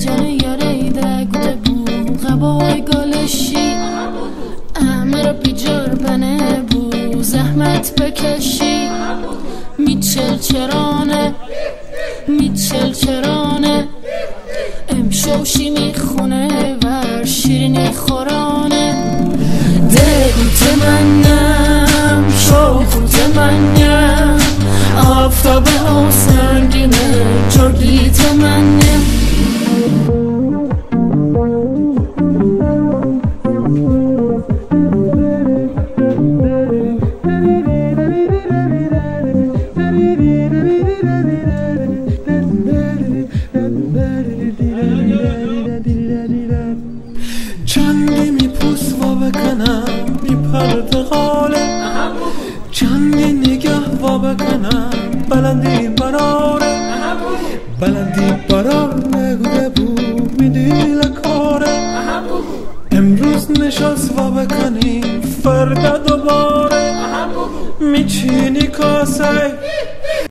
جان یاره دگوده بو قبای گالشی همه رو بیجار بنه بو زحمت بکشی میچل چرانه امشوشی میخونه ور شیرینی خورانه دگوت منم شوخوت منم آفتاب ها سنگینه جرگیت منم چندی میپوس و بکنم بی پرتقاله چندی نگه و بکنم بلندی براره بلندی برار نگوده بود میدی لکاره امروز نشست و بکنی فردا دوباره میچینی کاسه